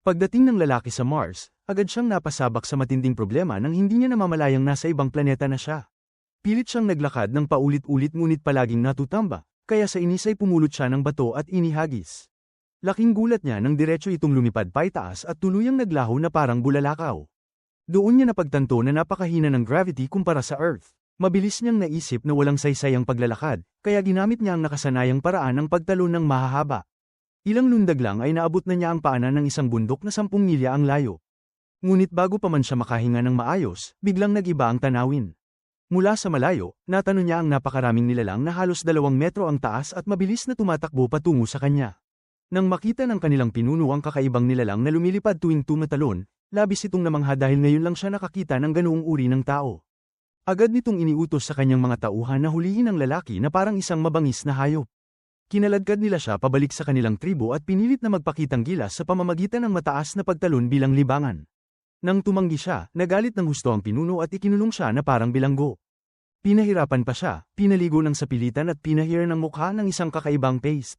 Pagdating ng lalaki sa Mars, agad siyang napasabak sa matinding problema nang hindi niya namamalayang nasa ibang planeta na siya. Pilit siyang naglakad ng paulit-ulit ngunit palaging natutamba, kaya sa inis ay pumulot siya ng bato at inihagis. Laking gulat niya nang diretso itong lumipad paitaas at tuluyang naglaho na parang bulalakaw. Doon niya napagtanto na napakahina ng gravity kumpara sa Earth. Mabilis niyang naisip na walang saysay ang paglalakad, kaya ginamit niya ang nakasanayang paraan ng pagtalon ng mahahaba. Ilang lundag lang ay naabot na niya ang paanan ng isang bundok na 10 milya ang layo. Ngunit bago pa man siya makahinga ng maayos, biglang nag-iba ang tanawin. Mula sa malayo, natanong niya ang napakaraming nilalang na halos 2 metro ang taas at mabilis na tumatakbo patungo sa kanya. Nang makita ng kanilang pinuno ang kakaibang nilalang na lumilipad tuwing tumatalon, labis itong namangha dahil ngayon lang siya nakakita ng ganoong uri ng tao. Agad nitong iniutos sa kanyang mga tauhan na hulihin ang lalaki na parang isang mabangis na hayop. Kinaladkad nila siya pabalik sa kanilang tribo at pinilit na magpakitang gilas sa pamamagitan ng mataas na pagtalon bilang libangan. Nang tumanggi siya, nagalit ng husto ang pinuno at ikinulong siya na parang bilanggo. Pinahirapan pa siya, pinaligo ng sapilitan at pinahir ng mukha ng isang kakaibang paste.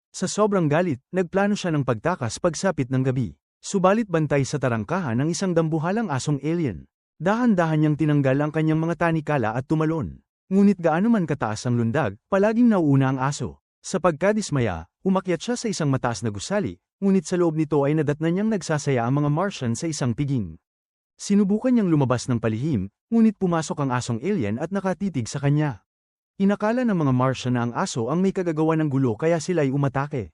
Sa sobrang galit, nagplano siya ng pagtakas pagsapit ng gabi. Subalit bantay sa tarangkahan ng isang dambuhalang asong alien. Dahan-dahan niyang tinanggal ang kanyang mga tanikala at tumalon. Ngunit gaano man kataas ang lundag, palaging nauuna ang aso. Sa pagkadismaya, umakyat siya sa isang mataas na gusali, ngunit sa loob nito ay nadatnan niyang nagsasaya ang mga Martian sa isang piging. Sinubukan niyang lumabas ng palihim, ngunit pumasok ang asong alien at nakatitig sa kanya. Inakala ng mga Martian na ang aso ang may kagagawa ng gulo kaya sila'y umatake.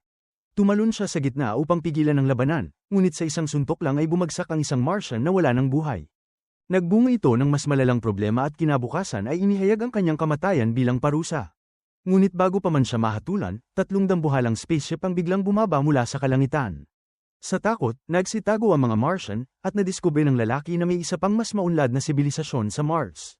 Tumalon siya sa gitna upang pigilan ang labanan, ngunit sa isang suntok lang ay bumagsak ang isang Martian na wala ng buhay. Nagbunga ito ng mas malalang problema at kinabukasan ay inihayag ang kanyang kamatayan bilang parusa. Ngunit bago pa man siya mahatulan, 3 dambuhalang spaceship ang biglang bumaba mula sa kalangitan. Sa takot, nagsitago ang mga Martian at nadiskubre ng lalaki na may isa pang mas maunlad na sibilisasyon sa Mars.